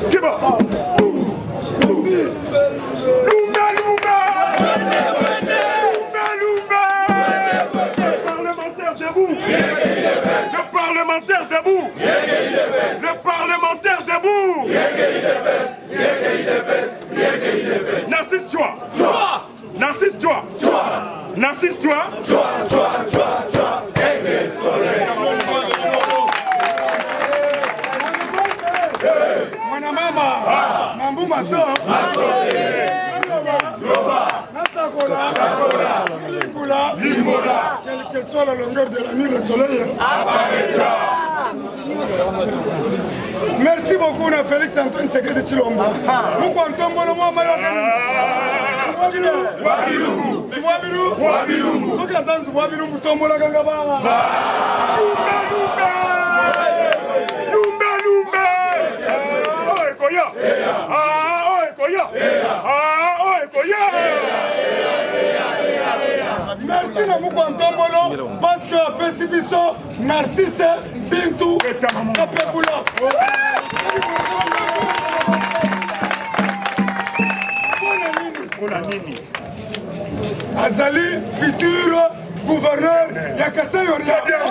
Qui va? Le parlementaire debout. Le parlementaire debout. Narcisse, toi. Narcisse, toi. Narcisse, toi. Mwana mama, mambu maso. Quelle que soit la longueur de la nuit, le soleil. Merci beaucoup, na Félix Antoine Tshisekedi Tshilombo. Muko Antombo no mwa mayokani. Wabilumbu. Soka zanzu wabilumbu tombola kanga ba. Lumba. Oh ekoya. Oh ekoya. Merci na muko Antombolo parce que apesi biso Narcisse Bintou Kapekula. Azali futur gouverneur ya Kasai Oriental.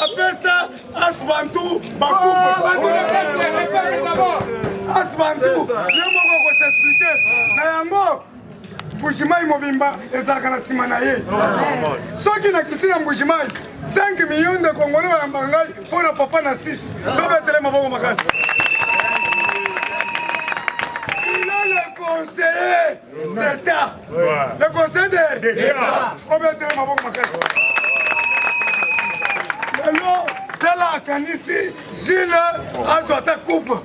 Apesa Asbantu Bakuba. Asbantu, yemoko ko s'expliquer. Na yango Mbujimai Mobimba ezalaka na sima na ye. Soki na kitina Mbujimai 5 millions de Congolais bayamba ngai mpona papa na 6. Tobetele maboko makasi. Il a le conseiller d'État. Le conseiller d'État. Tobetele maboko makasi. Lelo tela kanisi Gilles azota coupe.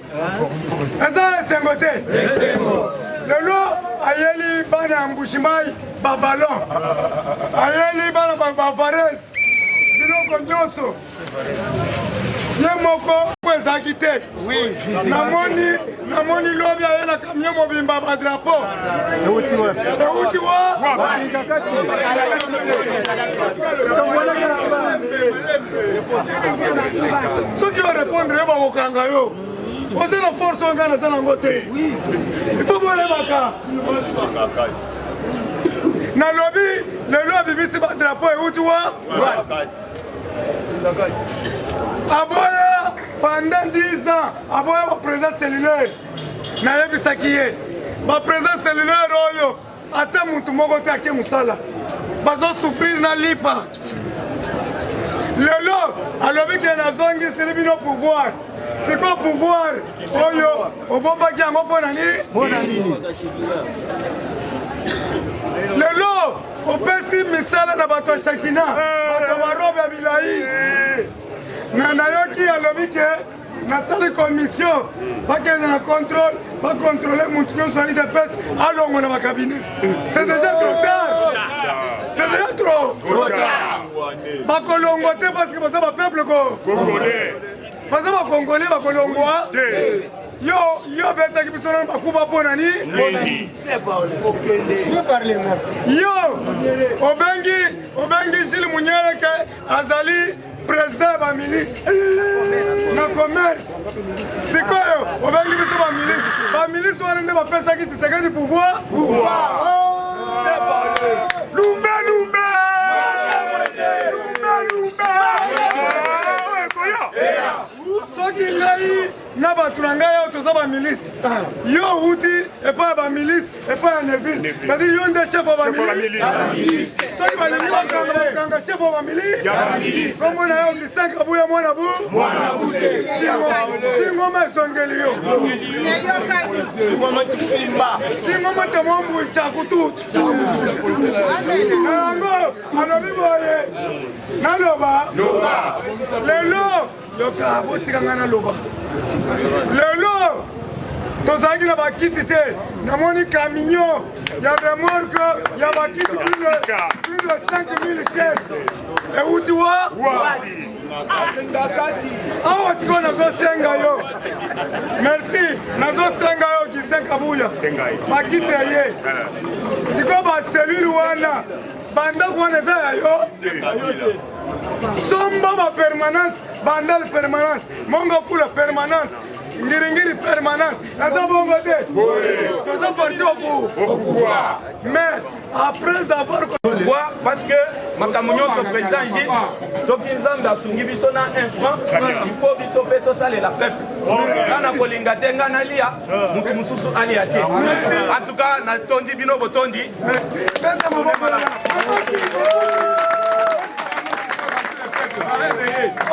Eza esengo te. Lelo ayeli bana Mbujimai babalon. Ayeli bana Bavares. Biloko nyonso. Ye moko kwezaki te. Namoni lobi ayela camion mobimba ba drapeau. Euti wa. Soki va répondre ba kokanga yo. Vous avez la force en Ghana, c'est l'angoté. Il faut voir les baka. Na lobby, le lobby bisi ba drapeau et où tu vois? Aboya pendant 10 ans, aboya ba présence cellulaire. Na yebisaki ye. Ba présence cellulaire oyo ata mutu moko te ake musala. Bazo souffrir na lipa. Lelo alobi ke nazongi silibino pouvoir. C'est quoi pouvoir? Oyo, obomba qui a mon nani? Lelo, au pesi misala na bato Shakina, bato barobe abilai. Nanayoki alobike, na salle commission, pas qu'il y ait un contrôle, pas contrôler mon truc sur l'île de peste, allons on a ma cabinet. C'est déjà trop tard. C'est déjà trop tard. Pas colongoté parce que c'est un peuple congolais. Parce que les Congolais, les Colombois, yo beta qui sont dans Kuba Bonani. Yo, Obengi Zil Mounieleke, Azali, président de la milice. Na commerce. C'est quoi yo? Obengi Biso la milice. La milice, on a des personnes qui se du pouvoir. Lumba. Soki ngai na batu na ngai oyo toza ba milice. Yo uti et pas ba milice et pas un Neville. C'est-à-dire yo nde chef ba milice. Soki ba lingi bakanga chef ba milice. Kombo na yo Christian Kabuya mwana bu. Tingo mesongeli yo. Tingo mata mwambu chakututu. Nango alobi boye. Naloba. Lelo yoka botika ngana loba. Lelo tozaki na bakiti te. Namoni camion ya remorque ya bakiti plus de 5000 chaises. Et où tu vois? Awa siko nazo senga yo. Merci. Nazo senga yo Christian Kabuya. Bakiti ye. Siko ba cellule wana bandako wana eza ya yo somba bapermanence bandal permanence mongo fula permanence ngiringiri permanence naza bongo te toza parti au pouvoir mais après avoir pourquoi parce que makambo nyonso président ici soki nzambe asungi biso na 1 franc il faut biso mpe tosalela peuple nga na kolinga te nga nalia motu mosusu alia te en tout cas natondi bino botondi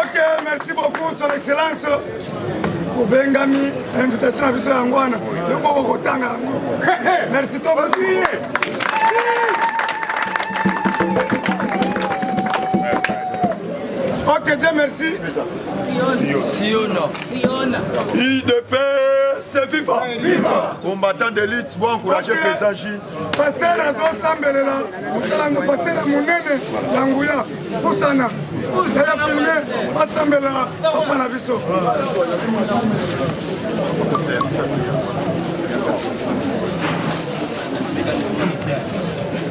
ok merci beaucoup son excellence obengami invitation na biso yango wana yo moko kotanga yango merci to ok Dieu merci Siona. C'est viva. Combattant d'élite, bon encourager président J. pasteur azosambelela mosalanga pasteur monene ya nguya pusana yaya filme asambelela papa na biso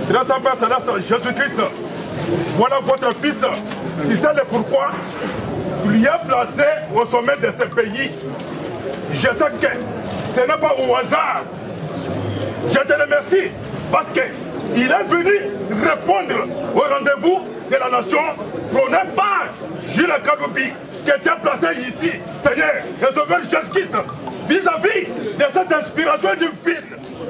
Grâce à Père Jésus-Christ, voilà votre fils. Tu sais le pourquoi il y a placé au sommet de ce pays. Je sais que ce n'est pas au hasard. Je te remercie parce qu'il est venu répondre au rendez-vous de la nation prôné par Gilles Kadoubi qui était placé ici, Seigneur, et Sauveur Jésus-Christ, vis-à-vis de cette inspiration divine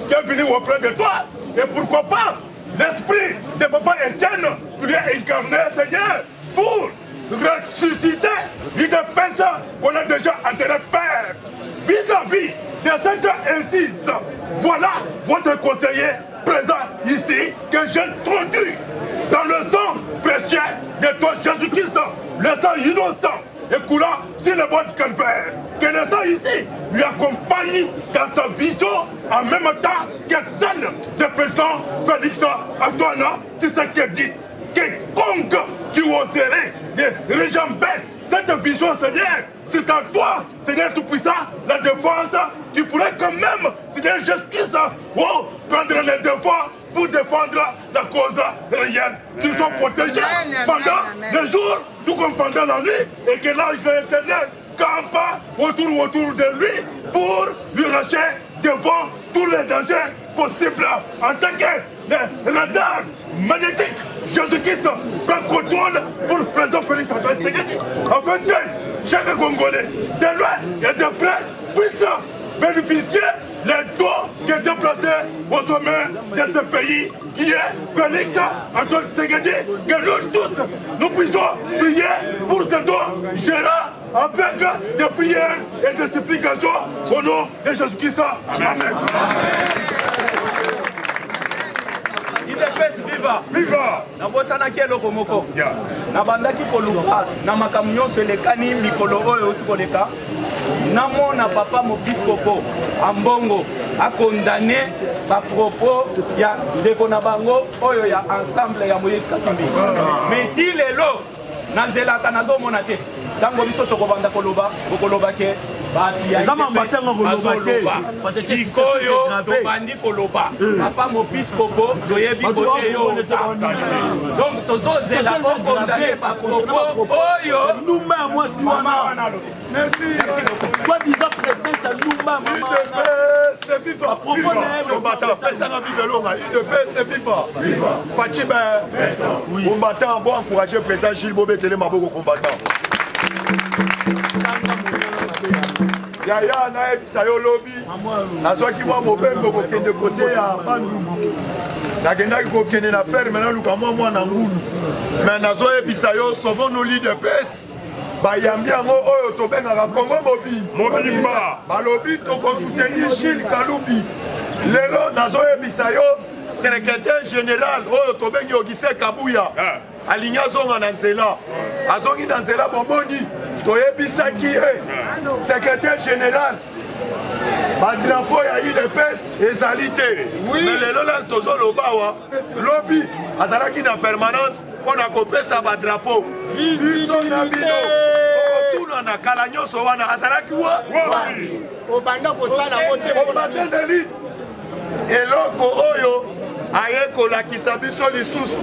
qui est venue auprès de toi. Et pourquoi pas l'esprit de Papa Étienne qui lui a incarné, Seigneur, pour ressusciter une défense qu'on a déjà enterré Père. Vis-à-vis de cette incise, voilà votre conseiller présent ici que j'ai introduit dans le sang précieux de toi Jésus-Christ, le sang innocent et coulant sur le bord du calvaire. Que le sang ici lui accompagne dans sa vision en même temps que celle du président Félix Antoine Tshisekedi. Quiconque qui oserait de réjamber cette vision, Seigneur, c'est à toi, Seigneur Tout-Puissant, la défense, tu pourrais quand même, Seigneur Jésus-Christ, prendre les devoirs pour défendre la cause réelle. Qu'ils sont protégés pendant le jour, tout comme pendant la nuit, et que l'ange de l'Éternel campe autour de lui pour lui racher devant tous les dangers possibles en tant que radar magnétique. Jésus-Christ prend contrôle pour le président Félix Antoine Tshisekedi afin que chaque Congolais, de loin et de près, puisse bénéficier les dons qui étaient placés au sommet de ce pays qui est Félix Antoine Tshisekedi. Que nous tous, nous puissions prier pour ce don gérant avec des prières et des supplications au nom de Jésus-Christ. Amen. idps viva nabosanaki eloko moko nabandaki koluka na makambo nyonso elekani mikolo oyo oti koleka namona papa mobiskopo ambongo akondane bapropos ya ndeko na bango oyo ya ensemble ya Moïse Katumbi mais ti lelo nazelaka nazomona te ntango biso tokobanda koloba bokoloba ke sikoyo tobandi koloba papa mobiskopo toyebi kote yo donc tozozela okondane bapropos oyo Lumba mwasi wana. merci Soi-disant présence à Lumba maman. C'est viva. Combattant, fais-ça vive longa. C'est viva. Fatima, combattant, bon encourager président Gilles Bobé Télé Maboko combattant. Yaya na ebisa yo lobi nazwaki mwa mobembo kokende kote ya bandungu nakendaki kokende na ferme naluka mwana ngulu me nazoyebisa yo sauvons nos lits de pese bayambi yango oyo tobengaka Congo mobimba balobi tokosoutenir Gilles Kalubi lelo nazoyebisa yo secrétaire général oyo tobengi Ogise Kabuya alingi azonga na nzela azongi na nzela bomoni toyebisaki ye secrétaire général badrapo ya UDPS ezali te mais lelo la tozoloba awa lobi azalaki na permanence mpona kopesa badrapo biso na bino okotuna na kala nyonso wana azalaki wa obanda kosala mote eloko oyo aye kolakisa biso lisusu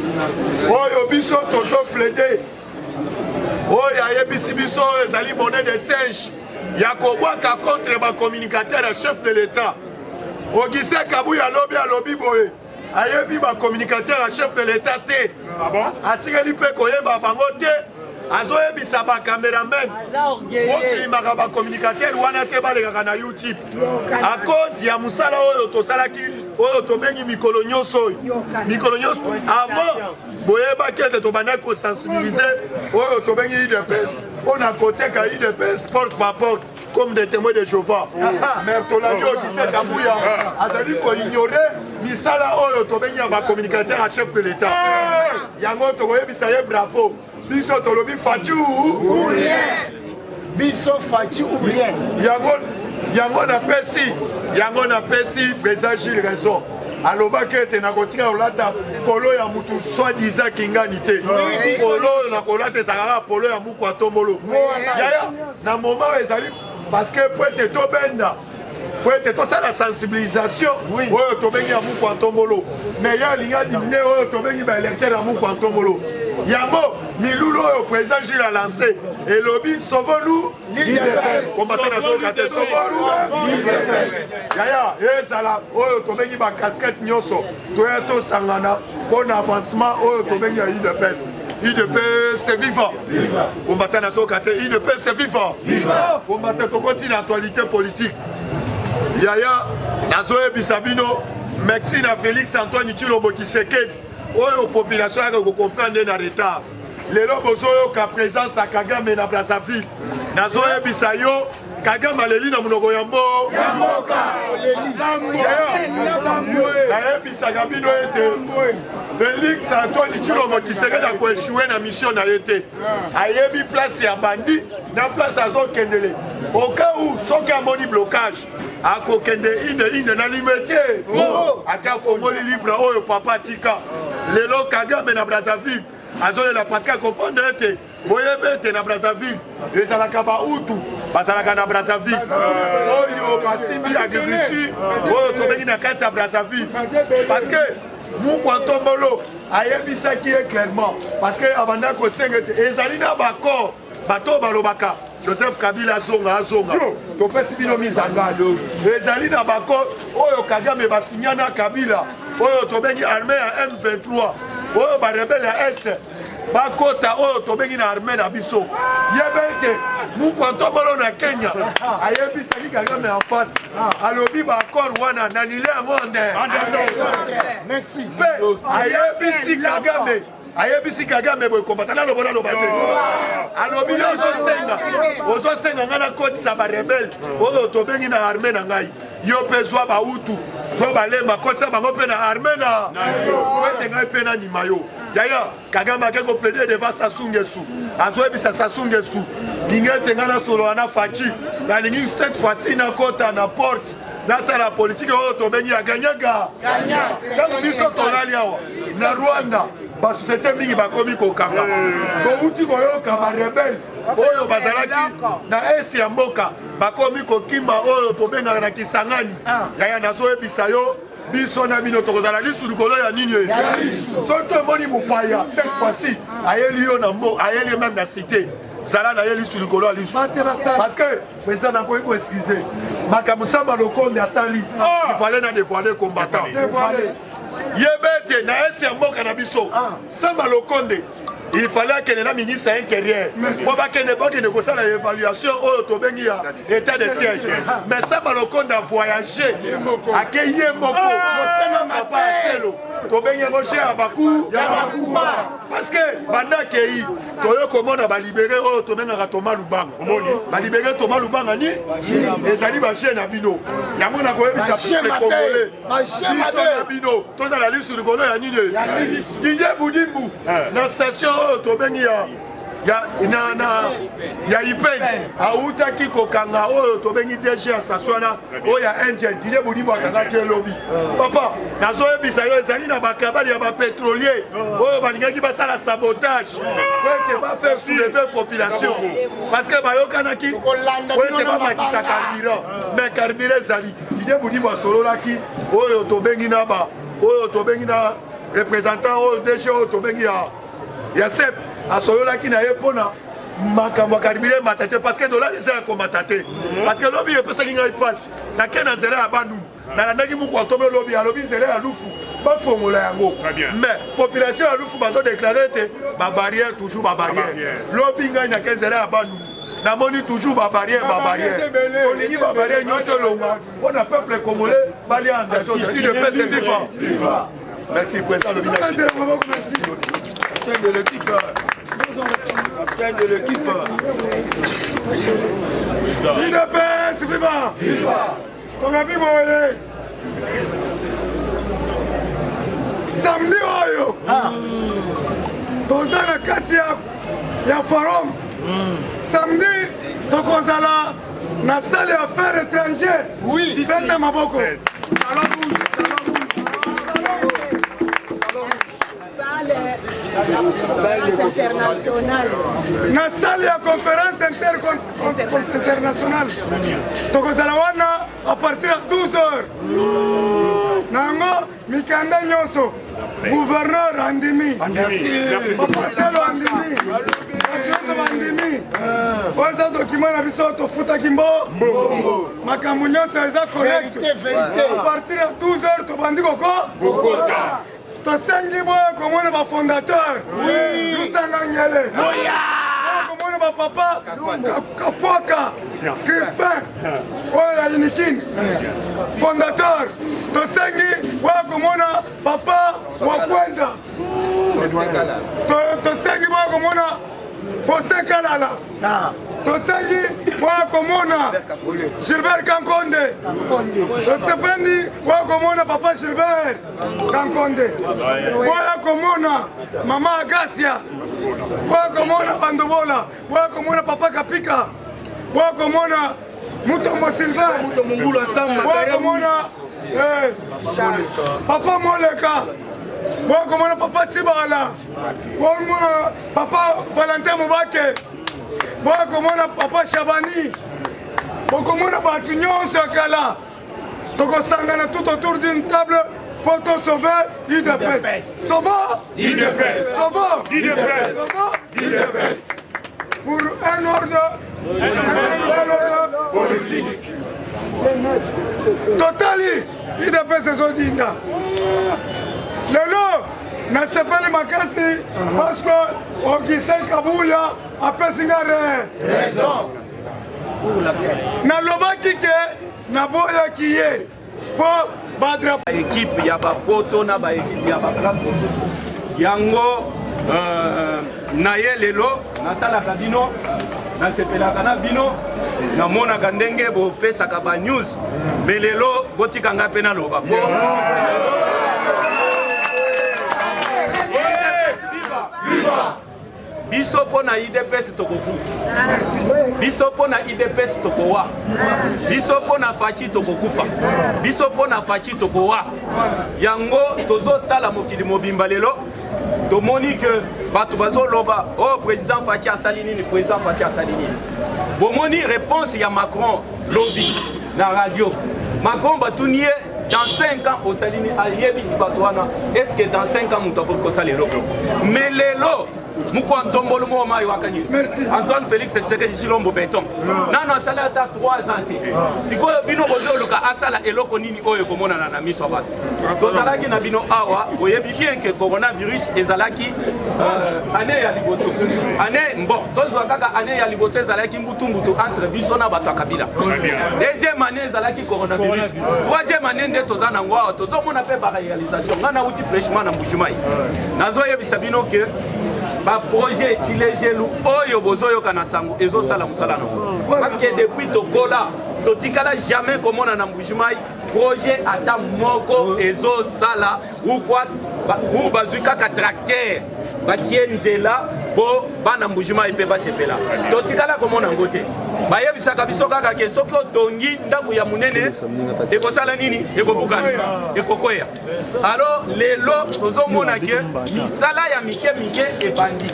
oyo biso tozo plaide oyo ayebisi biso oyo ezali monnaie de singe ya kobwaka contre bacommunicateur ya chef de l'état Augustin Kabuya alobi boye ayebi bacommunicateur ya chef de l'état te atikeli mpe koyeba bango te azoyebisa bacameraman osimaka bacommunicateur wana te balekaka na YouTube à cause ya mosala oyo tosalaki oyo tobengi mikolo nyonso avant boyebaki ete tobandaki kosensibilize oyo tobengi IDPS mpona koteka IDPS porte par porte comme des témoins de Jéhovah. Mais tolaki Augustin Kabuya azali koignore misala oyo tobengi ya bacommunicateur ya chef de l'état yango tokoyebisa ye bravo biso tolobi faci ou rien biso faci ou rien yango napesi président Gilles raison alobaki ete nakotika kolata polo ya mutu soi-disant kingani te polo oyo nakolata ezalaka polo ya muku atombolo yaya na moment oyo ezali parce que po ete tobenda po ete tosala sensibilisation oyo tobengi ya muku atombolo mais ya alinga dimine oyo tobengi baélecteur ya muku atombolo yango milulu oyo président Gilles a lancé elobi sauvons-nous combattant nazoyoka te sauvons-nous yaya ezala oyo tobengi bacasquette nyonso toya tosangana mpona avancement oyo tobengi ya IDPS c'est vivant combattant nazoyoka te IDPS c'est vivant combattant tokoti na actualité politique yaya nazoyebisa bino merci na Félix Antoine Tshilombo Tshisekedi oyo population yaka kocomprendre na retard lelo bozoyoka présence ya Kagame na Brazzaville nazoyebisa yo Kagame aleli na monoko ya mboka nayebisaka bino ete Félix Antoine Tshilombo Tshisekedi akoeshue na mission na ye te ayebi place ya bandi na place azokendele au cas où soki amoni blocage akokende inde na limete akafongoli livre oyo papa tika lelo Kagame na Brazzaville azolela parce que comprendre ete boyebe ete na Brazzaville ezalaka bautu bazalaka na Brazzaville oyo basimbi agriculture oyo tobengi na kati ya Brazzaville parce que muku atombolo ayebisaki ye clairement parce que abanda kosenga ete ezali na baccord bato balobaka Joseph Kabila azonga topesi bino mizanga ezali na baccord oyo Kagame basinya na Kabila oyo tobengi armée ya M23 oyo barebele ya S bakota oyo tobengi na armée na biso yebe ete muku atombolo na Kenya ayebisaki Kagame en face alobi baaccord wana nanile yango merci pe ayebisi Kagame boye kombata na lobola loba te alobi yo ozosenga nga na kotisa barebele oyo tobengi na armée na ngai yo mpe zwa bautu zwa balemba kotisa bango mpe na armée na ete ngai mpe na ndima yo yaya Kagame ake koplaide devant Sassou Nguesso azoyebisa Sassou Nguesso lingi ete ngai nasolola na faci nalingi cette fois-ci nakota na porte nasala politike oyo tobengi ya ganyaga ntango biso tolali awa na Rwanda basosiete mingi bakomi kokanga bouti koyoka barebele oyo bazalaki na esi ya mboka bakomi kokimba oyo tobengaka na Kisangani yaya nazoyebisa yo biso na bino tokozala lisu likolo ya nini soki omoni mopaya cette fois-ci ayeli yo na mbo ayeli même na cité zala na ye lisu likolo ya lisu parce que président nakoki koexcuse makambo Samba Lokonde asali ifale na dévoiler combattant yebete na esi ya mboka na biso Samba Lokonde il fallait akende na ministre ya intérieur po bakende kosala évaluation oyo tobengi ya état de siège mais Samba Lokonde a voyagé akei ye moko papa aselo tobengi yango che ya bakuma parce que banda akei toyo komona balibere oyo tobengaka Thomas Lubanga balibere Thomas Lubanga ni ezali bache na bino yango nakoyebisa peuple congolais biso na bino tozala lisu likolo ya nini Didier Budimbu na station oyo tobengi ya Ipeni autaki kokanga oyo tobengi DG ya station oyo ya engine Didier Budimbu akangaki elobi papa nazoyebisa yo ezali na bakabali ya bapétrolier oyo balingaki basala sabotage po ete bafaire soulever population parce que bayokanaki po ete bamakisa carburant mais carburant ezali Didier Budimbu asololaki oyo tobengi na oyo tobengi na représentant oyo DG oyo tobengi ya SEP asoyolaki na ye mpona makambo ya carburant emata te parce que dollar eza ya komata te parce que lobi epesaki ngai mpasi nake na nzela ya bandundu nalandaki muku atombe lobi alobi nzela ya lufu bafongola yango mais population ya lufu bazodeklare ete babarrière toujours babarrière lobi ngai nake nzela ya bandundu namoni toujours babarrière olingi babarrière nyonso elonga mpona peuple congolais balia engagé UDPS c'est vivant. Merci président lobi de l'équipe. Capitaine de l'équipe. UDPS vivant. Tokapi boye. Samedi oyo. Toza na kati ya forum. Samedi tokozala na salle ya affaires étrangères. Oui. Beta maboko. Salon rouge. Na salle ya conférence internationale tokozala wana à partir ya 12h nango mikanda nyonso gouverneur andimi bapaselo andimi bato nyonso bandimi oyo eza dokima na biso tofutaki mbongo makambo nyonso eza correct à partir ya 12h tobandi kokota tosengi boyo komona bafondateur lusanga ngele komona bapapa kapwaka crispin oyo ya unikini fondateur tosengi boyo komona papa wakwenda tosengi boyo komona Faustin Kalala tosengi boyo komona Gilbert Kankonde tosependi boyo komona papa Gilbert Kankonde boyo komona mama Agasia boyo komona Bandobola boyo komona papa Kapika boyo komona Mutombo Sylvain boyo komona papa Moleka boyo komona papa Chibala boyo komona papa Valentin Mubake boyo komona papa Chabani boyo komona bato nyonso ya kala tokosangana tout autour d'une table pour te sauver UDPS. Sauvons UDPS. Sauvons UDPS. Sauvons UDPS. Pour un ordre politique. Totali UDPS ezodinda. Lelo nasepeli makasi parce que Augustin Kabuya apesi nga raison. Nalobaki ke naboyaki ye po badra équipe ya bapoto na ba équipe ya baklasse yango naye lelo natalaka bino nasepelaka na bino namonaka ndenge bopesaka ba news mais lelo botikanga mpe naloba po biso mpo na UDPS tokokufa biso mpo na UDPS tokowa biso mpo na faci tokokufa biso mpo na faci tokowa yango tozotala mokili mobimba lelo tomoni ke bato bazoloba oh président faci asali nini président faci asali nini bomoni réponse ya Macron lobi na radio Macron batuni ye dans 5 ans osali nini ayebisi bato wana est-ce que dans 5 ans moto akoki kosala eloko mais lelo muko ntombolo mo mayi wakanyiri Antoine Félix Tshisekedi Tshilombo Beton nano asala ata 3 ans te sikoyo bino bozoluka asala eloko nini oyo komona na miso bato tozalaki na bino awa oyebi bien que coronavirus ezalaki année ya liboso année bon tozwa kaka année ya liboso ezalaki mbutu entre biso na bato ya Kabila deuxième année ezalaki coronavirus troisième année nde toza nango awa tozomona mpe baréalisation nga nauti fraîchement na Mbujimayi nazoyebisa bino ke ba projet tilejelu oyo bozoyoka na sango ezosala musala nango parce que depuis tokola totikala jamais komona na Mbujimayi projet ata moko ezosala ou quoi ou bazwi kaka tracteur batie nzela po bana mbujima ipe basepela totikala komona ngo te bayebisaka biso kaka ke soki otongi ndako ya munene ekosala nini ekobukana ekokwea alors lelo tozomona ke misala ya mike ebandi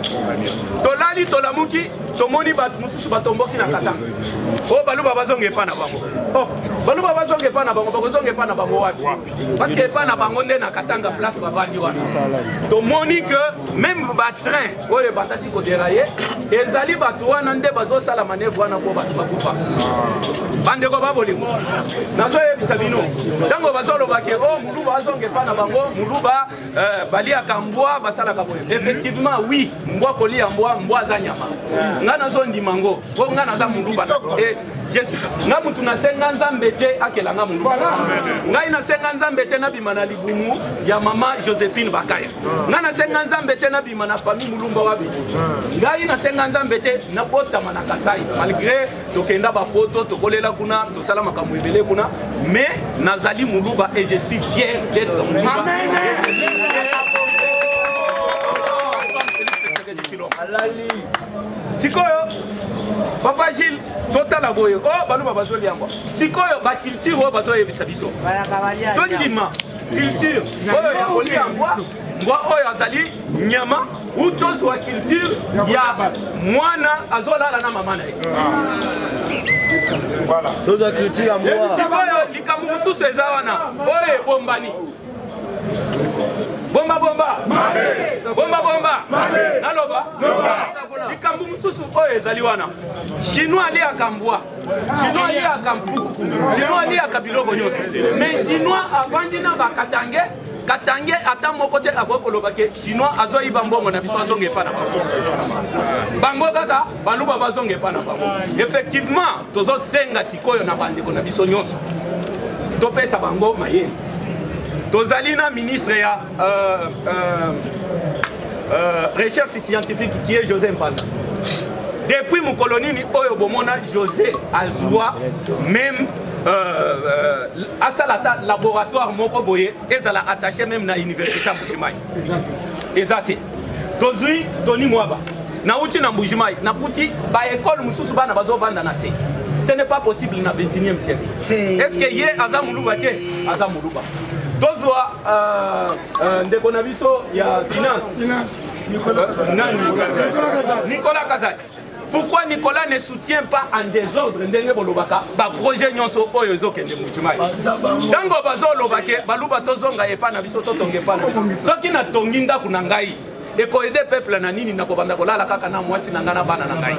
tolali tolamuki tomoni bato mosusu batomboki na katanga o baluba bazonga epa na bango baluba bazonga epa na bango bakozonga epa na bango wapi parce que epa na bango nde na katanga place bavandi wana tomoni ke même batrain oyo batati koderaye ezali bato wana nde bazosala manevre wana po bato bakufa bandeko babolingo nazoyebisa bino ntango bazolobake o muluba azonga epa na bango muluba baliaka mbwa basalaka boye effectivement oui mbwa kolia mbwa aza nyama nga nazondima ngo po nga naza muluba nga mutu nasenga nzambe te akelanga muluba ngai nasenga nzambe te nabima na libumu ya mama Josephine Bakaya nga nasenga nzambe te nabima na famille mulumba wabi ngai nasenga nzambe te nabotama na Kasai malgré tokenda bapoto tokolela kuna tosala makambo ebele kuna mais nazali muluba et je suis fier d'être muluba. Sikoyo Papa Gilles totala boye oh baluba bazoli yango sikoyo ba culture oyo bazoyebisa biso tondima culture oyo ya kolia mbwa oyo azali nyama ou tozwa culture ya mwana azolala na mama na ye voilà tozwa culture ya mbwa sikoyo likambo mosusu eza wana oyo ebombani bomba naloba likambo mosusu oyo ezali wana chinois aliaka mbwa chinois aliaka mpuku chinois aliaka biloko nyonso mais chinois avandi na bakatange katange ata moko te akoki koloba ke chinois azoyiba mbongo na biso azonga epa na bango kaka baluba bazonga epa na bango effectivement tozosenga sikoyo na bandeko na biso nyonso topesa bango mayele tozali na ministre ya recherche scientifique qui est José Mpanda depuis mon colonini oyo bomona José azwa même asalata laboratoire moko boye ezala attaché même na université Mbujimai ezate tozui Tony Mwaba na uti na Mbujimai na kuti ba école mususu bana bazovanda na se ce n'est pas possible na 21e siècle est-ce que ye aza muluba te aza muluba tozwa ndeko na biso ya finance Nicolas Kazadi. Pourquoi Nicolas ne soutient pas en désordre ndenge bolobaka ba projet nyonso oyo ezokende Mbujimai tango bazolobake baluba tozonga epa na biso totonga epa na biso soki na tongi ndako na ngai ekoyede peuple na nini na kobanda kolala kaka na mwasi na ngana bana na ngai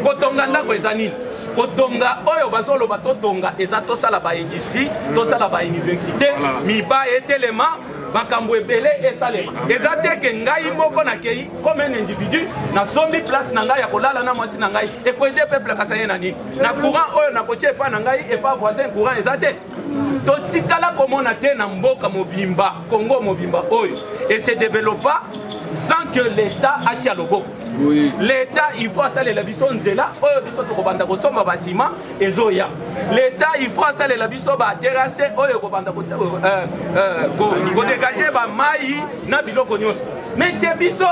kotonga ndako eza nini kotonga oyo bazoloba totonga eza tosala ba industrie tosala ba université miba etelema makambo ebele esalema eza te ke ngai moko na kei comme un individu na sombi place na ngai ya kolala na mwasi na ngai ekoyede peuple kasa ye na nini na courant oyo na kotie epa na ngai epa voisin courant eza te totikala komona te na mboka mobimba Congo mobimba oyo et se développa sans que l'État atia loboko. Oui. L'État il faut saler la biso nzela oyo biso tokobanda kosomba basima ezoya. L'État il faut saler la biso ba terrasse oyo kobanda ko dégager ba mai na biloko nyonso. Mais chez biso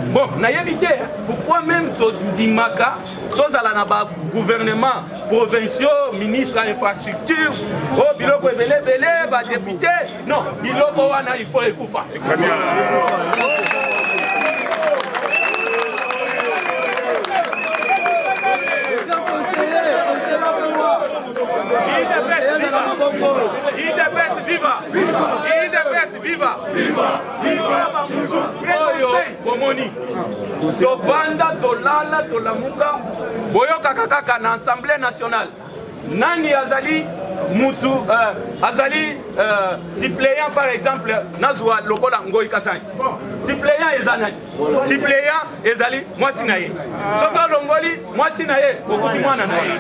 bon na yebite pourquoi même to dimaka tozala na ba gouvernement provinciaux ministre à infrastructure oh biloko ebele ba député non biloko wana il faut ekufa. IDPS viva! IDPS viva! Oyo bomoni tobanda tolala tolamuka boyoka kaka na Assemblée nationale nani azali mutu azali suppléant par exemple nazwa lokola Ngoi Kasai suppléant ezanani suppléant ezali mwasi na ye soki longoli mwasi na ye okuti mwana na ye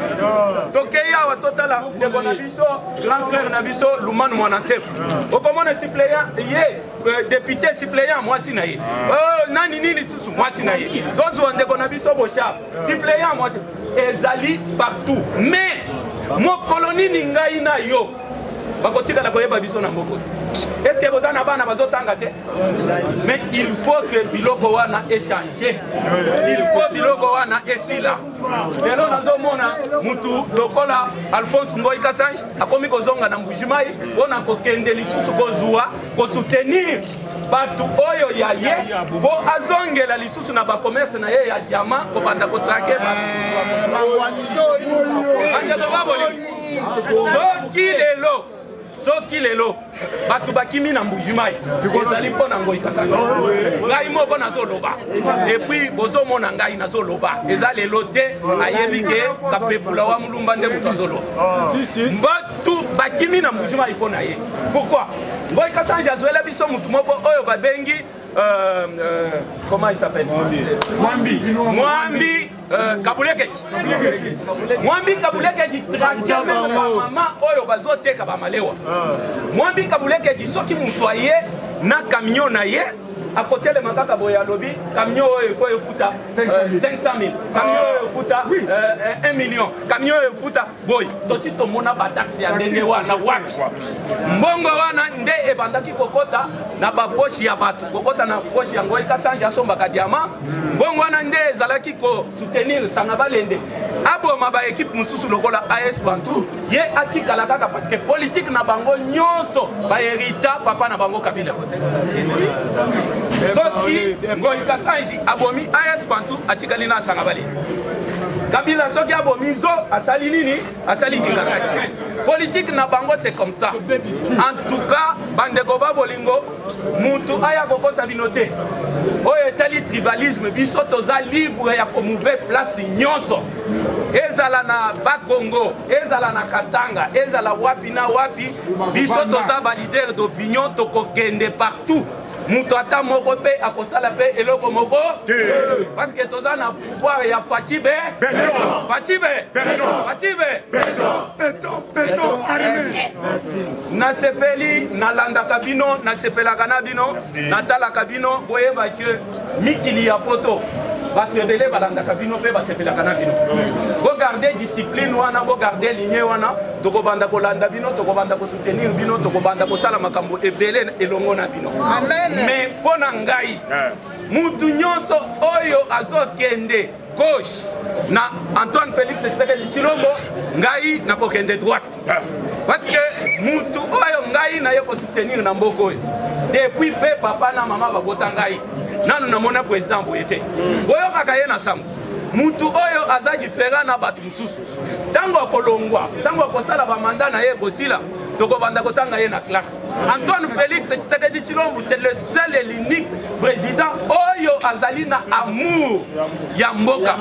tokei awa totala ndeko na biso grand frère na biso Lumanu Mwanasef okomona suppléant ye député suppléant mwasi na ye nani nini susu mwasi na ye tozwa ndeko na biso Boshab suppléant mwasi ezali partout mais mo koloni ngai na yo bakotika na koyeba biso na mboko Est-ce que vous en avez un mais il faut que Biloko wana échange. Il faut Biloko wana esila. Et là, nous avons mutu lokola Alphonse Ngoyi Kassange akomi kozonga na Mbujimai on a kokende lisusu kozua ko soutenir batu oyo ya ye po azongela lisusu na ba commerce na ye ya diamant ko banda ko traquer ba soki lelo batu bakimi na Mbujimai ezali mpo na Ngoyi Kassange ngai moko nazoloba et puis bozomona ngai nazoloba eza lelo te ayebi ke kapepula wa mulumba nde moto azoloba batu bakimi na Mbujimai mpo na ye. Pourquoi? Ngoyi Kassange azwela biso mutu moko oyo babengi comment il s'appelle? Mwambi Kabuleketi. Mwambi Kabuleketi traquer maman oyo bazoteka ba malewa. Mwambi Kabuleketi soki mutu aye na camion na ye à côté de Makaka Boya Lobby, camion il faut fouta 500 000, camion il fouta 1 million, camion il fouta boy. Donc si ton mona bataxi à dengue wana wapi. Mbongo wana nde ebandaki kokota na ba poche ya batu, kokota na poche ya Ngoyi Kassange asomba ka diamant. Mbongo wana nde ezalaki ko soutenir Sangabalende. Abo maba équipe mususu lokola AS Bantu, ye atikala kaka parce que politique na bango nyonso ba hérita papa na bango Kabila. Soki Ngoyi Kassange abomi AS Bantu atikali na Sangabalende. Kabila soki abomi zo asali nini asali kingaka. Politique na bango c'est comme ça. En tout cas bandeko ba bolingo mutu aya koko sabinote. Oyo etali tribalisme biso toza libre ya komouve place nyonso. Ezala na Bakongo, ezala na Katanga, ezala wapi na wapi biso toza ba leader d'opinion tokokende partout. Mutu ata moko pe akosala pe eloko moko parce que toza na pouvoir ya Fatibe Beton armé na sepeli na landa kabino na sepela kanabino na tala kabino boyeba ke mikili ya poto batebele balanda kabino pe basepela kanabino go garder discipline wana go garder ligne wana toko banda ko landa bino toko banda ko soutenir bino toko banda ko sala makambo ebele elongo na bino amen. Mais pona ngai mutu nyonso oyo azokende gauche na Antoine Félix Tshisekedi Tshilombo ngai na kokende droite parce que mutu oyo ngai na yeko soutenir na mboko depuis pe papa na mama babota ngai nanu na mona président boyete boyo kaka ye na sango mutu oyo aza différent na batu mususu tango akolongwa tango akosala ba mandat na ye kosila toko banda kotanga ye na classe. Antoine Félix Tshisekedi Tshilombo c'est le seul et l'unique président oyo azali na amour ya mboka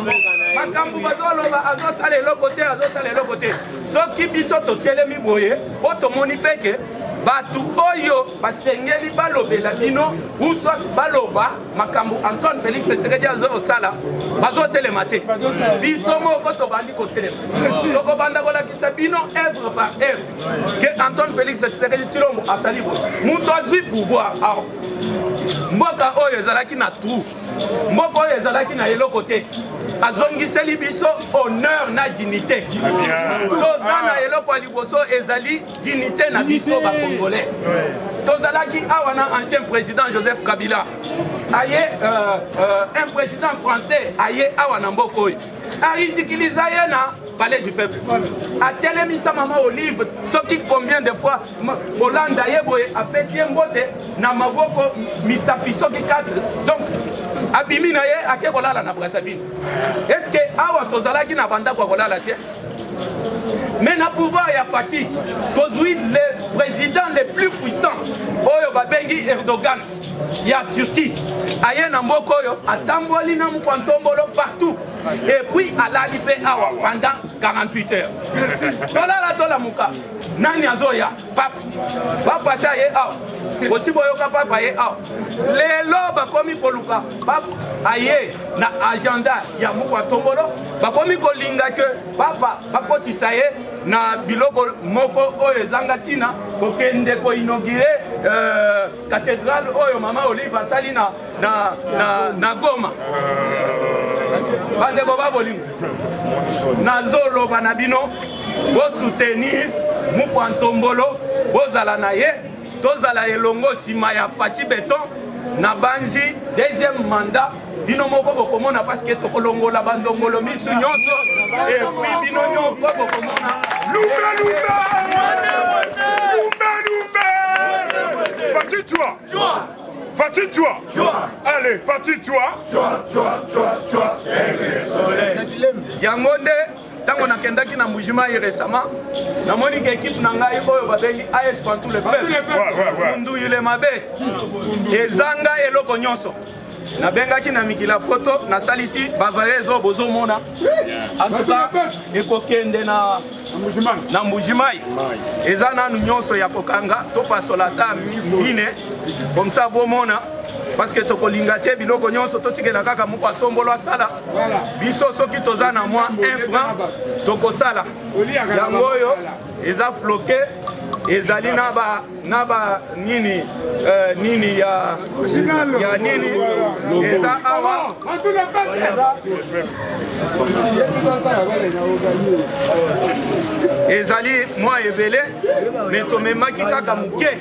makambu bazoloba azosala eloko te soki biso totelemi boye po tomoni peke batu oyo basengeli balobela bino ou soit baloba makambu Antoine Félix Tshisekedi azosala bazotelema te biso moko tobandi kotelema tokobanda kolakisa bino œuvre par œuvre que Antoine Félix Tshisekedi Tshilombo asali boye mutu azwi pouvoir awa mboka oyo ezalaki na trou mboka oyo ezalaki na eloko te azongiseli biso honneur na dignité toza na eloko ya liboso ezali dignité na biso bacongolais tozalaki awa na ancien président Joseph Kabila aye un président français aye awa na mboka oyo aridikiliza ye na palais du peuple atelemisa mama Olive soki combien de fois Hollande aye boye apesi ye mbote na maboko misapi soki 4 donc abimi na ye ake kolala na Brazzaville. Est-ce que awa tozalaki na bandako kolala tie? Mais na pouvoir ya Fati tozui le président le plus puissant oyo babengi Erdogan ya Turquie aye na mboko oyo atamboli na mkwantombolo partout et puis alali pe awa pendant 48 heures. Tolala tola muka nani azoya papa sa ye awa aussi boyoka papa ye awa lelo bakomi koluka papa aye na agenda ya mkwantombolo bakomi kolinga ke papa bakotisa ye na biloko moko oyo ezanga tina kokende ko inaugure cathédrale oyo mama Olive asali na Goma bande boba bolingo nazoloba na bino bo soutenir Mukwantombolo bozala na ye tozala elongo nsima ya Faci Beton na banzi deuxième mandat bino moko bokomona parce que tokolongola bandongolo misu nyonso et puis bino nyonso bokomona Fatigues-toi. Allez, fatigues-toi. Yangonde, tango nakendaki na Mbujimai récemment, namoni que équipe na ngai oyo babengi AS Pantou le peuple. Mundu yule mabe. Ezanga eloko nyonso. Nabengaki na mikila poto na salisi bavarezo bozomona. En tout cas, ekokende na Mbujimai. Eza nanu nyonso ya kokanga to pasolata mine comme ça bomona parce que tokolinga te biloko nyonso totikela kaka moko atombolo asala biso soki toza na mwa 1 franc tokosala yango oyo eza floqué ezali na ba nini nini ya nini eza awa ezali mwa ebele mais tomemaki kaka muke.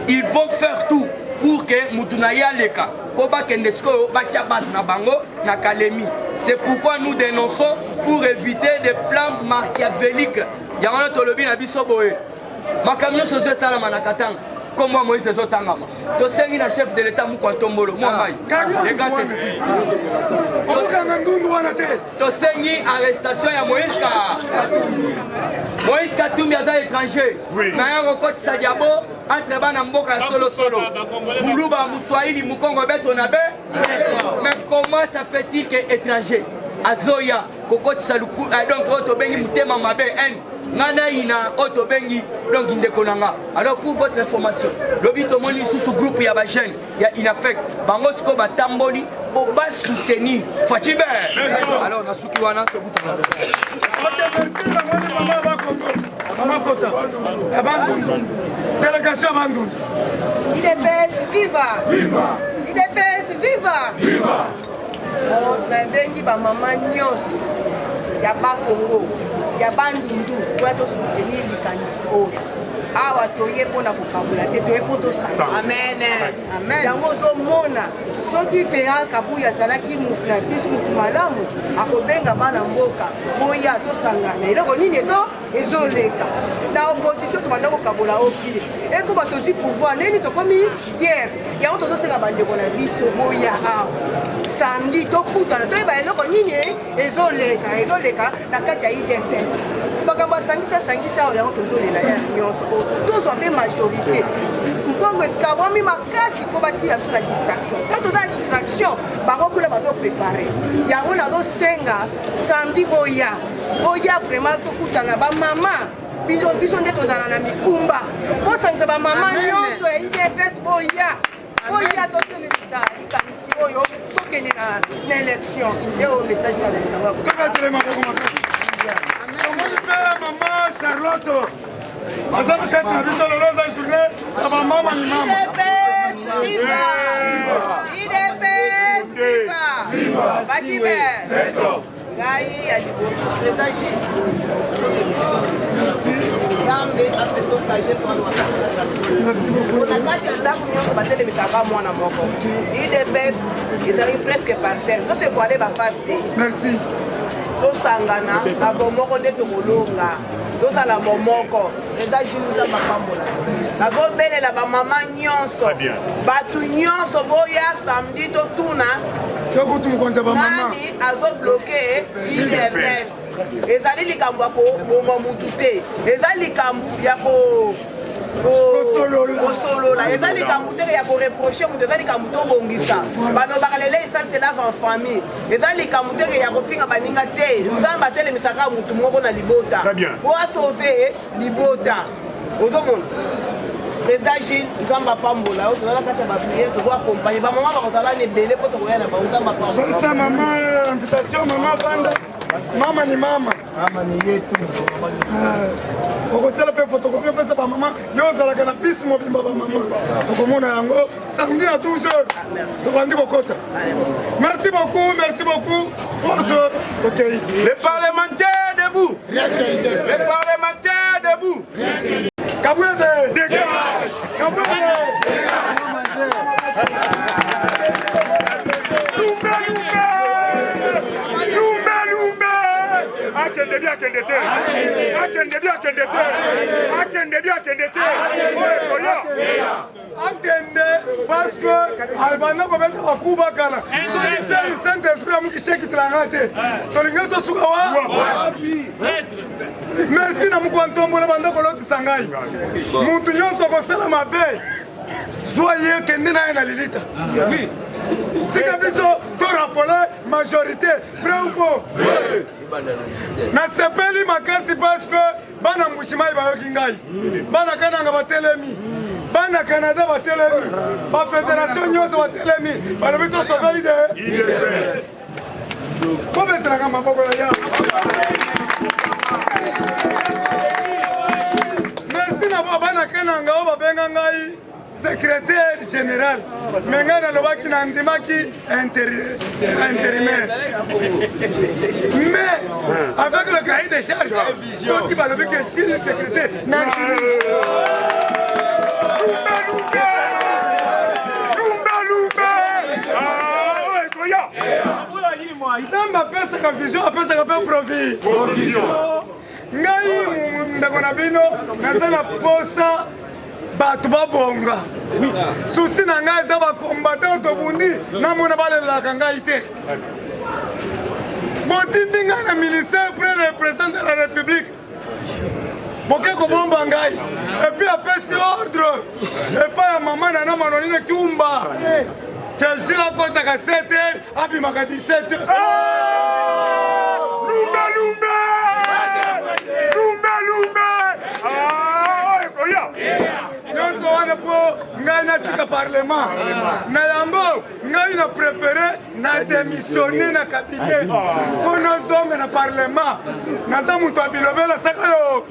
Il faut faire tout pour que Mutuna Yaleka, Koba Kendesko, Batiabas Nabango, Nakalemi. C'est pourquoi nous dénonçons pour éviter des plans machiavéliques. Yamana Tolobi Nabisoboe. Makamyo Soseta la Manakatang. Comme moi, Moïse Sotangama. Tosengi na chef de l'État Moukantombolo. Moi, Maï. Tosengi arrestation ya Moïse Katumbi. Moïse Katumbi aza étranger. Mais un record Sadiabo. Entre bana mboka solo. Muluba Mouswahili Mukongo Beto Nabe. Mais comment ça fait-il que étranger? Azoya, Kokoti Saluku, donc Otobengi Mutema Mabe, Nana Ina, Otobengi, donc Indekonanga. Alors pour votre information, Lobi Tomoni sous groupe Yaba Jeune, ya Inafek, Bangosko Batamboli, pour pas soutenir Fatibé. Alors, Nasuki Wana, c'est vous. Merci, Maman Kota, Abandon, délégation Abandon. Il est bête, viva! Il est bête, viva! Bengi ba mama nyonso ya ba Congo ya bandundu kwa to soutenir likanisi oyo awa toye pona kokabula te toye poto sa amen yango zomona soki pera kabuya salaki mutu na biso mutu malamu akobenga bana mboka boya tosangana eloko nini ezoleka na opposition tobanda kokabula opile eko batozi pouvoir neni tokomi guerre yango tozosenga bandeko na biso boya awa samedi tokutana toyeba eloko nini ezoleka na kati ya IDPS makambo asangisa oyo yango tozolela ya nyonso tozwa mpe majorité mpongo ekabwami makasi mpo batia biso na distraction ka toza na distraction bango kuna bazoprepare yango nazosenga samedi boya vraiment tokutana bamama biso nde tozala na mikumba posangisa bamama nyonso ya IDPS boya totelemisa likanisi oyo tokende na élection nde oyo message Maman Charlotte, azana kati na biso lelo za journée ya bamama ni mama. Viva! Fatibé! Ngai ya liboso président Zambe apeso sagesse wana makasa. Merci beaucoup. On a kati ya ndako nyonso batelemisaka mwana moko. IDPS ezali presque par terre. To se voiler ba face te. Merci. Tosangana na bomoko nde tokolonga tozala bomoko eza jiluza mapambola nazobelela bamama nyonso bato nyonso boya samedi totuna nani azobloke IDPS ezali likambo ya koboma mutu te eza likambo ya kosolola eza likambo te ya koreproche mutu eza likambo tobongisa balobaka lelo esalitelava en famille eza likambo te ya kofinga baninga te nzambe atelemisaka mutu moko na libota po asauve libota ozomona président Gilles nzambe apambola oyo tozala kati ya bapriere tozoakompagne bamama bakozala na ebele mpo tokoya na bango nzambe apambola mama invitation mama vanda mama ni mama ni yetu okosala mpe photocopie mpesa bamama yo ozalaka na bisi mobimba bamama tokomona yango samedi à 12h tobandi kokota merci beaucoup force tokei les parlementaires debout les parlementaires debout Kabouede Dégage. akende parce que albanda kobeta bakuba kala soki seli saint esprit amukishekitilanga te tolingi tosuka wa merci na mokwantombola bandako lotisa ngai mutu nyonso akosala mabe zwa ye kende na ye na lilita tika biso torafole majorité vrai ou faux nasepeli makasi parce que bana mbushimai bayoki ngai bana kananga batelemi bana Canada batelemi bafédération nyonso batelemi balobi tosauve idps po betelanga maboko na ya merci na bana kananga oyo babenga ngai secrétaire général mais ngai nalobaki na ndimaki intérimaire mais avec le cahier de charge soki balobi ke si le secrétaire nzambe apesaka vision apesaka mpe provision ngai ndako na bino naza na posa bato babonga susi na ngai eza bakombate oyo tobundi namona balelelaka ngai te botindi ngai na ministère près le président de la république boke kobomba ngai epuis apesi ordre epai ya mama nana manonine kiumba kesila akotaka 7h abimaka 17h nyonso wana mpo ngai natika parlement na yango ngai na préféré na démissionné na cabinet mpo nazonga na parlement naza moto abilobela saka yo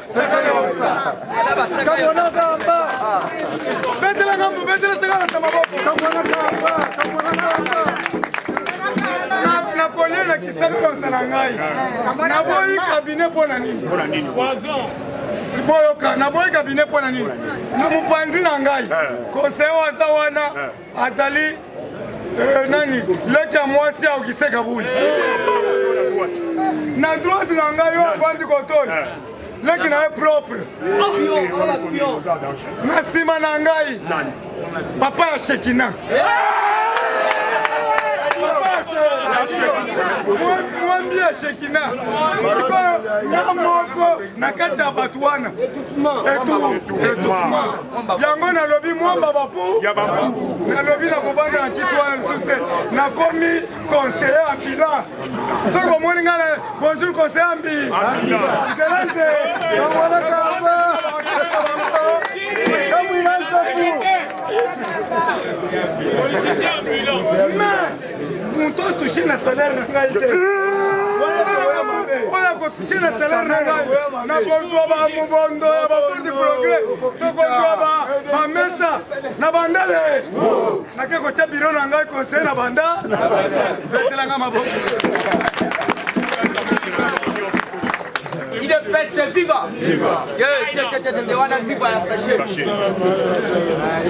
betela ngambo betela saka nasa maboko nakolie na kisaka yonsa na ngai naboyi cabinet mpo na nini boyoka naboyi cabinet mpo na nini na mopanzi na ngai conseil oyo aza wana azali nani leki ya mwasi aokiseka buyi na droite na ngai oyo avandi kotoyi leki na ye propre na nsima na ngai papa ya shekina mwambi ya shekina sikoyo nga moko na kati ya bato wana etouffement yango nalobi mwamba bapu nalobi nakobanda na kiti wana lisusu te nakomi conseiller ya bilan soki omoni nga na bonjour conseiller ambi zelanze mutu atouché na salaire na ngai te oyo akotouché na salaire na ngai nakozwa bamobondo ya bafour du progrès tokozwa bamesa na bandale nake kotya biro na ngai conseil na banda vetelanga maboko IDPS viva! Wana viva ya sachet.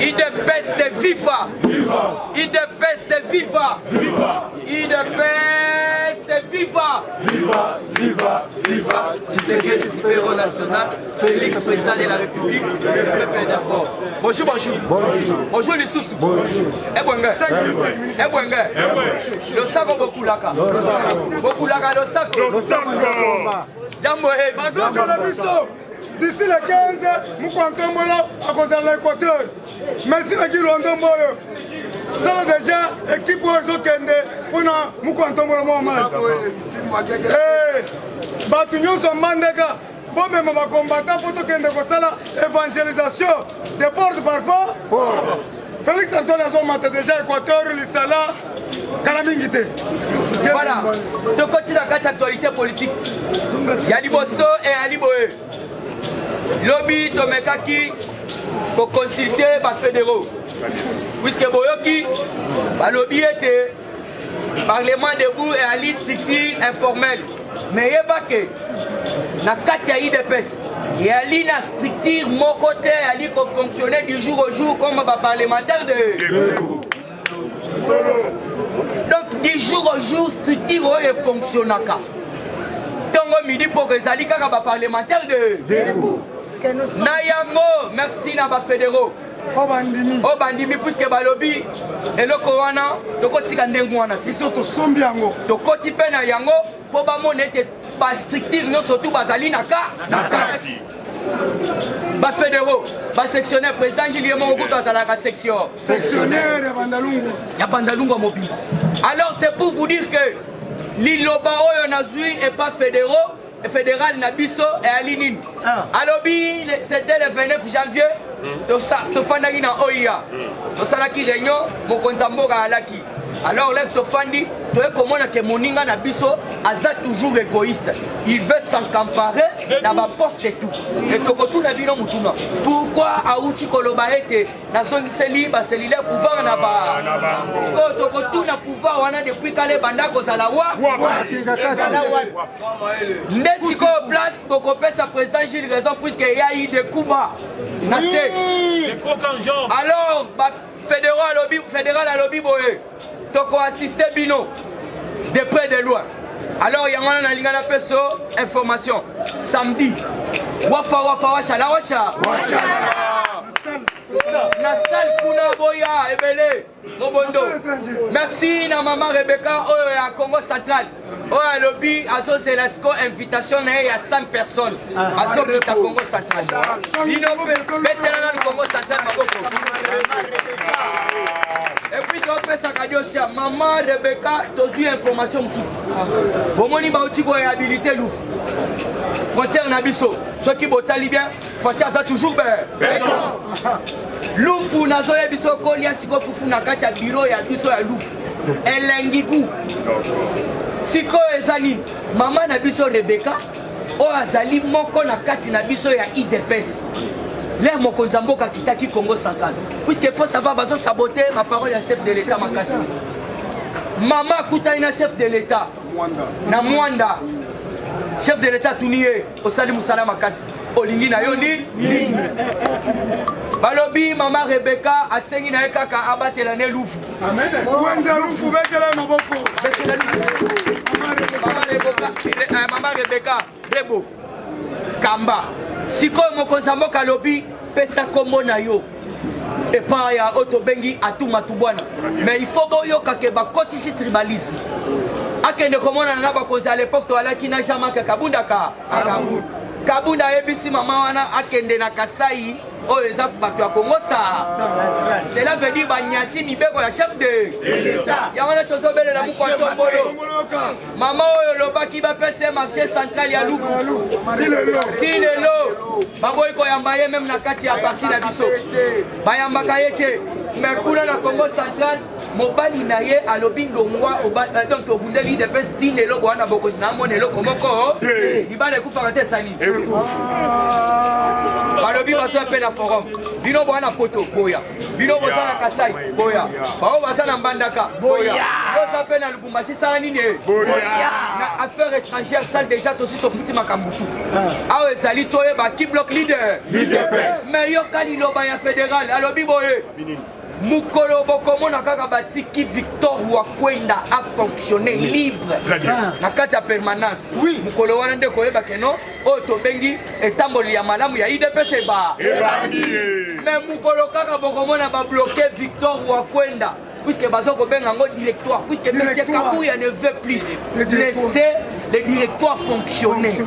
IDPS viva! IDPS viva! IDPS viva! Viva! Tshisekedi super national, Félix président de la République, le peuple d'accord. Bonjour. Bonjour les sous. Ebwenge. Le sako beaucoup laka. Le sako. Jambo he. D'ici le 15, Moukantombolo à cause de l'Équateur. Merci à qui Londomboyo. Ça déjà, équipe aux Okende pour Moukantombolo Mohamed. Batunyo sont mandega. Bon, même ma combattant pour Okende Kosala, évangélisation des portes par porte. Félix Antoine Azomata déjà Équateur, l'Isala, Kalamingite. Voilà, de côté de la actualité politique, il y a Liboso et Aliboé. Lobby Tomekaki pour consulter les fédéraux. Puisque Boyoki, le lobby était Parlement debout et à liste structure informelle. Mais il y a pas que dans le cas de l'IDPS, il y a une structure, mon côté, qui fonctionnait du jour au jour comme un parlementaire de. Donc, du jour au jour, structure est fonctionnaka. Tongo midi pour que Zali kaka ba parlementaire de debout. Nayango, merci na ba fédéraux. Obandimi puisque balobi eloko wana tokotika ndengu wana biso tosombi yango tokoti pe na yango po bamona ete bastructure nyonso tu bazali na kasi bafédéraux basectionnaire président Julien Mokutu azalaka sectionnaire ya bandalungu ya mobile. Alors c'est pour vous dire que liloba oyo nazwi et pas fédéral na biso et alinini alobi c'était le 29 janvier tofandaki na OIA tosalaki réunion mokonzi ya mboka alaki. Alors lève tofandi toye komona ke moninga na biso aza toujours égoïste, il veut s'encamparer na ba poste et tout et tokotuna bino mutuna pourquoi auti koloba ete nazongiseli ba cellulaire pouvoir na ba ko tokotuna pouvoir wana depuis kale banda kozala wa nde siko place bokopesa président Gilles raison puisque il y a eu des coups bas na alors ba fédéral alobi boye toko assister bino de près de loin. Alors yango na lingana peso information samedi wafa na salle kuna boya ebele Robondo. Merci na maman Rebecca oyo ya Congo Central. Oyo lobby aso Zelasco invitation na ya 100 personnes. Aso kita Congo Central. Bino betela na Congo Central maboko. Et puis tu as fait ça kadiocha maman Rebecca tozu information mususu. Bomoni ba otiko réhabiliter louf. Frontière na biso. Ceux qui botali bien, frontière ça toujours ben. Lufu nazo ya biso kolia siko fufu na kati ya bureau ya biso ya lufu. Elengiku. Siko ezali mama na biso Rebecca o azali moko na kati na biso ya IDPS. L'air mokonzi mboka kitaki Congo Central. Puisque faut savoir bazo saboter ma parole ya chef de l'État makasi. Mama kutani na chef de l'État. Na Mwanda. Chef de l'État tuniye osali musala makasi. Olingi na yo ni balobi mama Rebecca asengi na kaka abatela ne lufu. Amen. Wenza lufu bekela maboko. Mama Rebecca Brebo Kamba. Siko mokonzi mboka lobi pesa kombo na yo. Et pas ya otobengi atuma tubwana. Mais il faut boyoka ke bakotisi tribalisme. Akende komona na bakonzi à l'époque to alaki na jama ka kabunda ka akabunda. Kabunda ebisi mama wana akende na Kasai o eza bato ya Congo sa. Cela veut dire banyati mibeko ya chef de l'État. Ya wana tozobele na mukwa tombolo. Mama oyo lobaki ba pese marché central ya Luku. Kilelo. Baboy ko yamba ye même na kati ya parti na biso. Bayamba kayete. Mais kuna na Congo central mobali na ye alobi ndongwa donc obundeli de pes tinelo bwana boko na monelo komoko. Ibale kufa te sali. Balobi baso pe na forum. Bino bwana poto boya. Bino boza na Kasai boya. Bao baza na Mbandaka boya. Boza pe na Lubumbashi sala nini boya. Na affaires étrangères ça déjà to sito futi makambutu. Awe zali toye ba ki bloc leader. Mais yo kali loba ya fédéral alobi boye. Mukolo bokomona kaka batiki Victor Wakwenda a fonctionné libre na kati ya permanence. Mukolo wana nde koyeba keno o to bengi etamboli ya malamu ya IDPS ba. Mais mukolo kaka bokomona ba bloquer Victor Wakwenda puisque bazoko benga ngo directoire puisque monsieur Kabuya ne veut plus laisser le directoire fonctionner.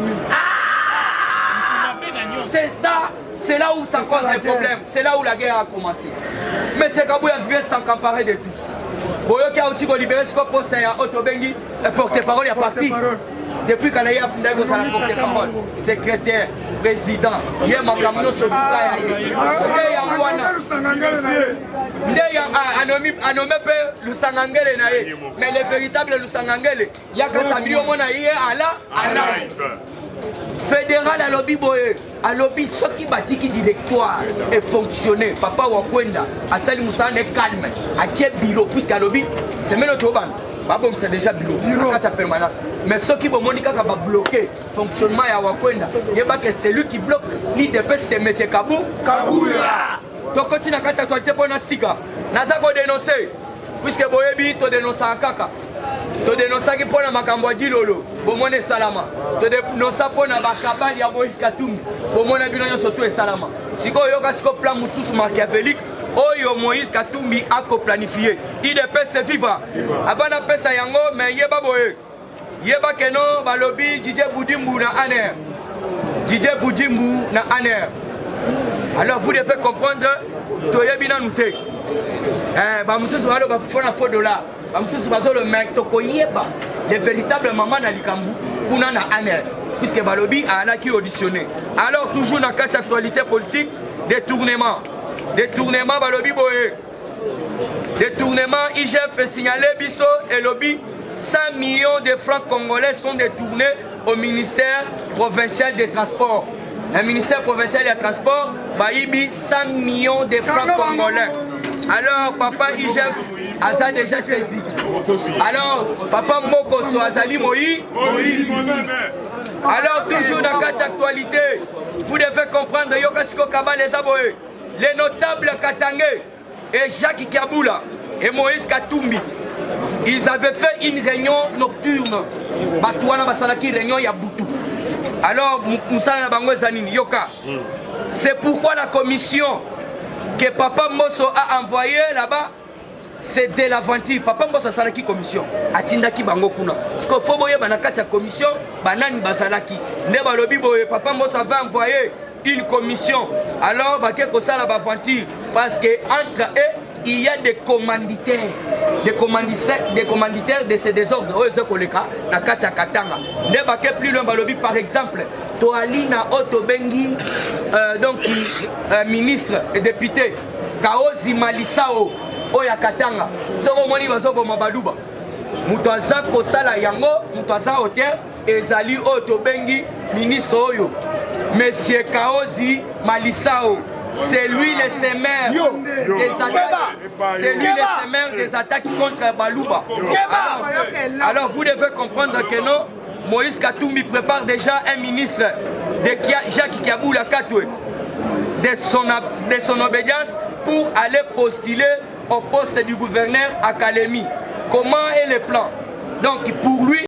C'est ça. C'est là où ça cause les problèmes, c'est là où la guerre a commencé. Mais c'est Kabouya vient s'encamparer de tout. Boyoki a aussi libéré ce poste à Otobengi, porte-parole, il y a parti. Depuis qu'on a eu un porte-parole, secrétaire, président, il y a un camion sur le a nommé le Sangangele, mais le véritable Lusangangele, il y a que ça million de Allah. Fédéral à lobby boye, à lobby ce qui bâtit qui directoire et fonctionner. Papa Wakwenda, à Salim Moussa est calme, à Thier Bilo, puisqu'à lobby, c'est même notre ban. Babom c'est déjà Bilo, à permanence. Mais ce qui va Monica va bloquer le fonctionnement à Wakwenda, il n'y a pas que c'est lui qui bloque l'IDPS, c'est M. Kabouya. Donc quand tu n'as qu'à t'actualité pour notre siga, Nazako dénoncer. puisque boyebi to dénonça kaka to dénonçaki mpo na makambo ya dilolo bomona esalama to dénonça mpo na bakabali ya Moïse Katumbi bomona bino nyonso to esalama sikoyo yoka siko plan mosusu machiavélique oyo Moïse Katumbi akoplanifie IDPS vivra abana pesa yango me yeba boye yeba keno balobi Didier Boudimbu na ANR Didier Boudimbu na ANR. Alors vous devez comprendre toyebi na nute ba mususu balo ba fona faux dollar ba mususu bazo le mec to koyeba les véritables mamans na likambu kuna na ANR puisque balobi ala qui auditionné. Alors toujours dans quatre actualité politique détournement balobi boye détournement IGF signalé biso et lobby 100 millions de francs congolais sont détournés au ministère provincial des transports. Le ministère provincial des transports baïbi 100 millions de francs congolais. Alors papa IGF a déjà saisi. Alors papa Mokoso Azali Moïse. Alors toujours dans quatre actualités, vous devez comprendre Yokasiko Kaba les aboyés, les notables Katangé et Jacques Kiaboula et Moïse Katumbi. Ils avaient fait une réunion nocturne. Batouana Basalaki réunion Yabutu. Alors, Moussala Bango Zanini, Yoka. C'est pourquoi la commission que Papa Mosso a envoyée là-bas, c'est de l'aventure. Papa Mosso Salaki commission. Atindaki Bango Kuna. Parce qu'il faut voir la commission, Banani Basalaki. Neba Lobi Boye, Papa Mosso avait envoyé une commission. Alors, Baké Kosala Baventure. Parce qu'entre eux, il y a des commanditaires de ces désordres. Plus loin, par exemple, Toalina Otobengi, donc ministre et député, Kaozi Malisao, Oyakatanga, Soromoni Bazobo Mabaluba, Moutaza Kosala Yango, Moutaza Hotel, Ezali Otobengi, ministre Oyo, Monsieur Kaozi Malisao. C'est lui le semeur des attaques. C'est lui le semeur des attaques contre Balouba. Alors vous devez comprendre que non, Moïse Katumbi prépare déjà un ministre de Jacques Kiaboula Katoué de son obédience pour aller postuler au poste du gouverneur à Kalemi. Comment est le plan? Donc pour lui,